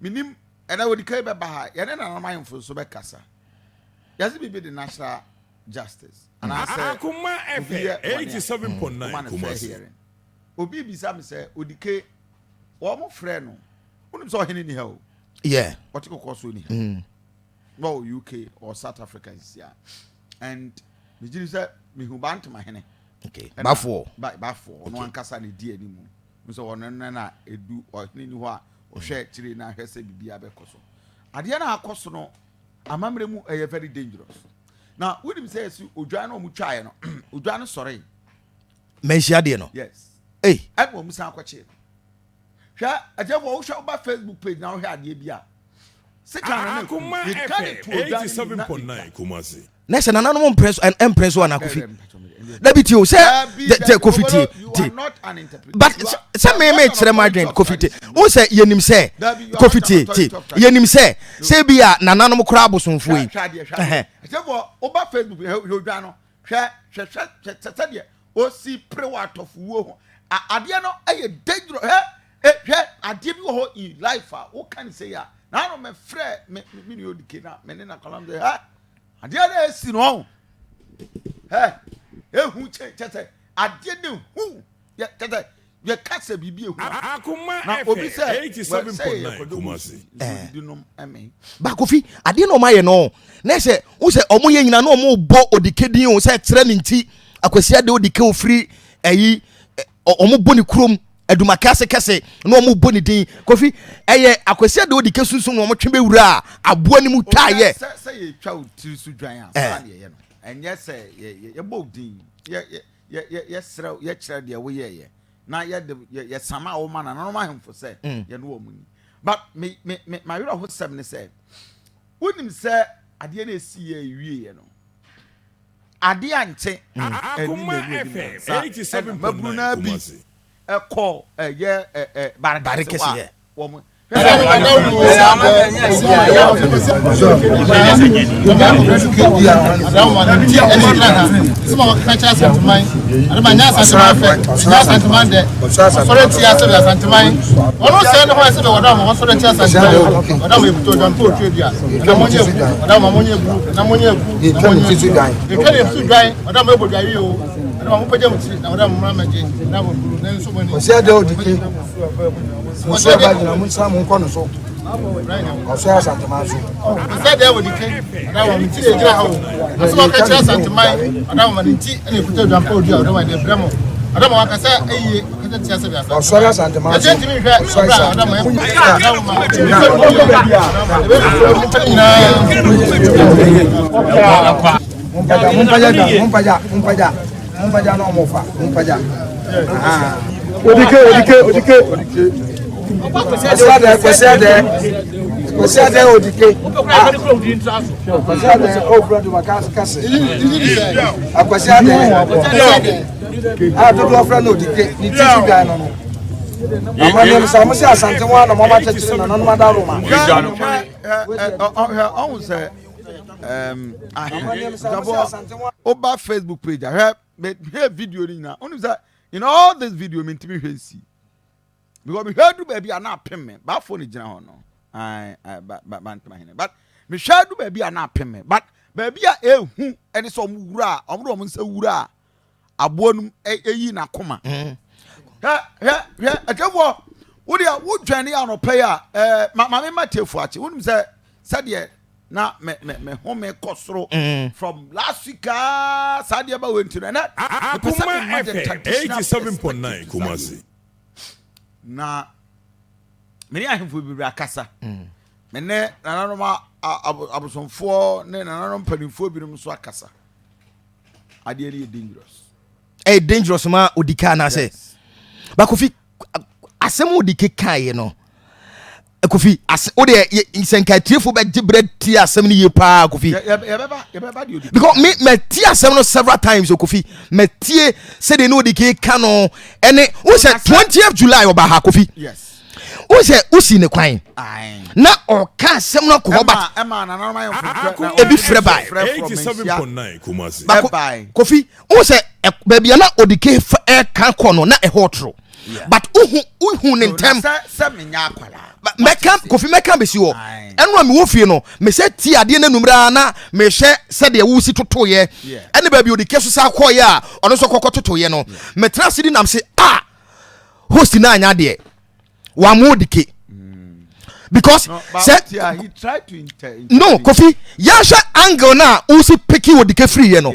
minim and I would carry back. And then I'm mindful for so kasa. Yes, be the national justice. And I say, Akoma FM 87.9 Kumasi. Obi bisa me say Odike omo frɛ no. Wonu so hene ni ha o. Yeah. What you call so ni. No UK or South Africa is here. And me jiri say me hu bant ma hene. Okay. Bafo. Bafo. No ankasa ne di animu. Me so ono na edu o hene ni ho a o hwe kire na hwe se bibia be koso. Ade na akoso no amamre mu very dangerous. Now, we didn't say Ujano Muchai, Ujano sorry. Manhyia de no. Yes. Hey. I will miss Aquachi. I just will show my Facebook page now here, dear. Akoma FM 87.9 Kumasi. Next, an animal press and empress one Akufi. Let me tell you, say, you are not an interpreter. But some may make the migrant coffee. Who say, Yenim say, coffee tea, Yenim say be a nanano crabos on free. Over Facebook, Ujano, share, or see pre-wat of war. Adiano, a dangerous, I give you in life. What can you say? Now, I'm a friend, me, Menina Columbia. And the other is no. Who say, I didn't who? Your cats a BB. Akoma FM 87.9 Kumasi. Bakofi, I didn't know my no. Next, who say, Omoye, no more bo Odike di say training tea. Akwesia de Odike free ayi omo boni krom eduma kase no omo boni din Kofi eye Akwesia de Odike sunsun no omo twebe wura aboa ni mu twaye say ye twa tiri su dwan an ye no enye say ye bodin ye sra ye kira de wo ye na ye sama wo mana no ma hemfo say ye no wo muni but me my wura ho sem ne say wonim say ade na esi ye wie ye no ade anche Akoma FM 87.9 Kumasi. Call barakasi ye wo mo Osea Santamazo. Said there would decay. Now I'm tea. That's what I trust Santamai. I don't want to tea and put them for you. I don't want the Bremo. I don't want to say, Osea Santamazo. Odike. Kwesi ade Odike. Kwesi ade obrado makasi kase. Kwesi ade. Do ofra no Odike. Ni titi guy no. Amane msa musi asante wa na mama chechire na nanu madaro ma. On say Oba Facebook page. I have video ni na. On say in all this video me ntimi hwe si. Because me heard do baby are not payment, but for the general no. But me share do baby are not payment, but baby are who and it's on wura, say wura, abonum na Akoma. I tell what would journey on a player, my Matthew Fuachi, wouldn't say, said yet, na me home costro from last week, Sadia went to the net. Akoma FM 87.9 Kumasi. Na many ahemfo bi akasa me ne nananoma abosomfo ne nananom panimfo bi no so akasa ade ele dangerous dangerous ma Odike na say Bakofi asem Odike kan no Kofi as o de insenkatriefo be gibre ti asem ni ye pa Kofi because me ti asem no several times Kofi me tie say de no Odike kan no ene o say 20th July oba ha Kofi yes o say o si ne kwan na o ka asem no ko ba e ma na normal e bi frɛ by 87.9 Kumasi Kofi o say baby na Odike kan ko no na e hotro but uhu ne ntem se menya akwala meka kofi meka besi wo eno a me wo fie no me se ti ade na numra na me hye se de wusi totoye ene ba bi Odike so sa koye a ono so kokko totoye no me tra sidi nam se host na anya de wa mu Odike because he tried to no kofi ya hye angle na wusi picky Odike free ye no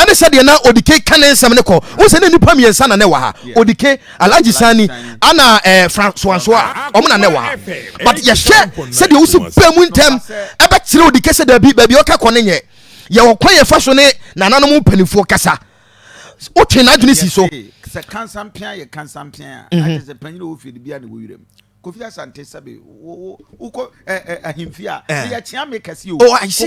ene said na Odike kanen sem ne ko wo se na nipa miensa na ne wa ha Odike Alhaji Sani ana François omo na ne wa but ye hye said you si pemu ntem e be kire Odike se da bi o ka kone nye ye wo kwan ye fa so ne nananom panifo kasa o twe na adwene si so se kansampia ye kansampia ate se panyire wo fi de bia ne wo yirem Kofi Asante sabe uko ahimfia ya chiame kasi o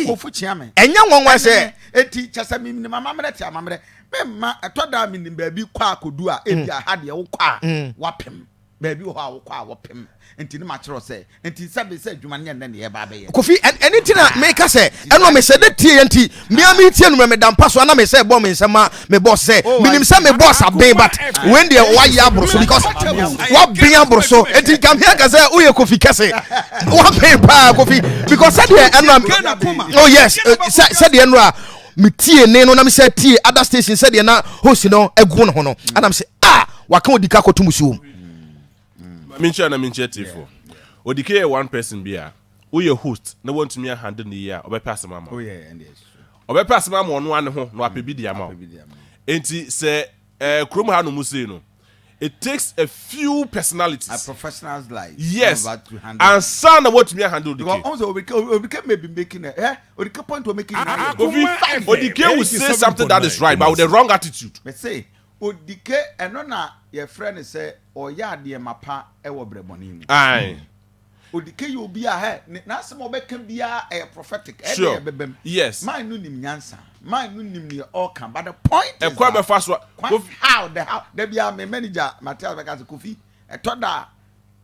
kofu chiame enya nwanwa se eti chasa mimi mama mrete amamre memma atoda mini baabi kwa akodu a ebia ha de wo kwa wapem baabi ho a wo kwa wapem enti ne ma kiro se enti sabe se adwuma ne ne ye ba be ye Kofi anything na make say eno me se de tie enti me am tie no me dampa so na me se bo me nsema me boss say minim se me boss aben but when they why ya broso because what be ya broso enti come here ka say uye Kofi kese what pay pa Kofi because said here eno oh yes said here no a me tie ne no na me say tie other station said here na host no egu no ho no and am say waka Odike akotumusu Minche tifo. Odike one person bia. Who your host? No want to me handle the year. Obe pass mama. Oh yeah, and yes. Obe pass mama on one ho no apebi di ama. Enti se krom ha no musi no. It takes a few personalities. A professional's life. Yes. And son what to me handle Odike. Also Odike may be making Odike point to making Odike will say something that is right but with the wrong attitude. But say Odike eno na your friend say oya de mapa e wo breboni mu. Aye. Odike you be a na some obeka bia a prophetic e sure. bebem. Yes. Man no nim nyansa. Man no nim ne all can but the point is kwa be fast how the bia me manager Matthias Bekazi Kofi e toda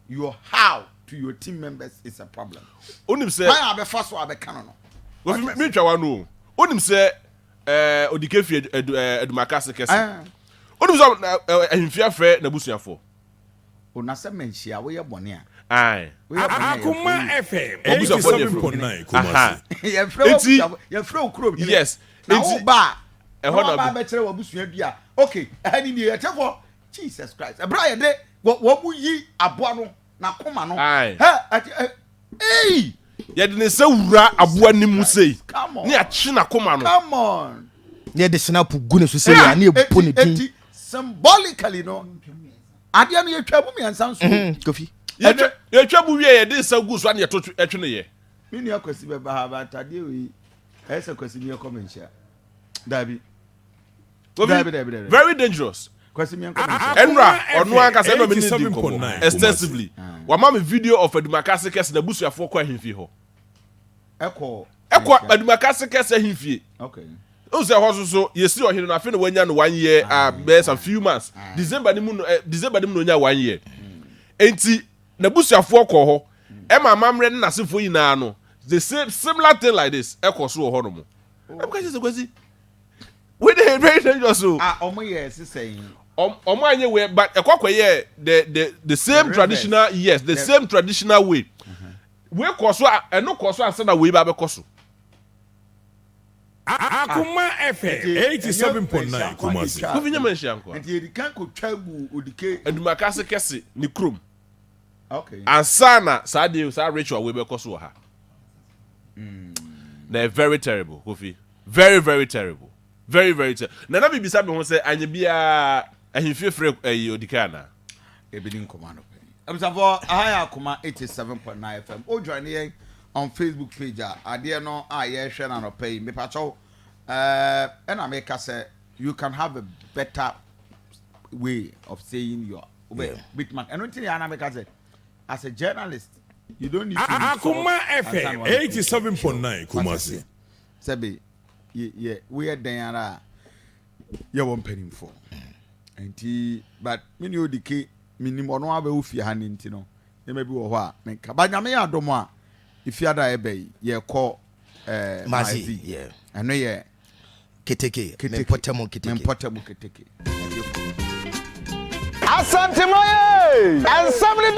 your how to your team members is a problem. Onim say man be fast wa be kan no. Kofi me twa wa no. Onim say Odike fi edumakase kese. Onim say ahimfia frɛ na busuafo. Ona se Manhyia wo ye bone a. Aye. Akoma FM 87.9 Kumasi. Ye frɛ okuro bi. Yes. Na wo ba. E ho na ba be kire wo busua bi a. Okay, ehani ni ye tefo Jesus Christ. Ebra ye de wo mu yi aboa no na koma no. Aye. Hey. Ye de ne se wura aboa nimu sei. Come on. Ne achi na koma no. Come on. ne de snap gu ne so say ya ne epo ne tin symbolically no. Ade no ye twa bu mi ansan so. Kofi. Ye twa bu wie ye de sa gu so na ye to etwe ne ye. Me nua kwasi be ba ha ba tade we. Esa kwasi mi ko Manhyia. Dabi. Very dangerous. Kwasi mi ko Manhyia. Enra onu aka say no me need di extensively. Wa ma me video of edumakase kese na busuafo kwa himfi ho. Ekwa edumakase kese himfi. Okay. O say ho so yesi o hire na afi no wanya no 1 year best a few months. December ni mu no nya 1 year. Enti na busuafo ko ho e ma mamre na asefo yina no the same similar thing like this e ko so ho no mo. Am ka say kwasi we dey very dangerous so omo yes saying omo anye we but e kwakwa ye the same traditional yes the same traditional way we ko so eno ko so ansa na we ba be ko so Akoma FM 87.9 Kumasi. Ko vinya Manhyia nko and ye kan ko twagu Odike edumakase kese ni krom. Okay. Ansana sa de sa ritual we be ko so ha. They're very terrible, Kofi. Very, very terrible. Very, very terrible. Nana bi bisa be ho say anye bia ahimfie frɛ Odike na. Ebedin command pe. Abisafo ahaya Akoma 87.9 FM. O join here on Facebook page ade no ye hwɛ na no pay. Me pacho na make say you can have a better way of saying your bit man. And until ya na make say as a journalist you don't need to Akoma FM 87.9 Kumasi. Sabi we are there you won penny for. But me ni Odike minimum no abe ofie ha ni ntino. E ma bi wo ho a menka. Ba nyame ya domo a ifia da ebe ye ko Mazi yeah. Ano ye keteke. Me potamo keteke. Asante moye and somebody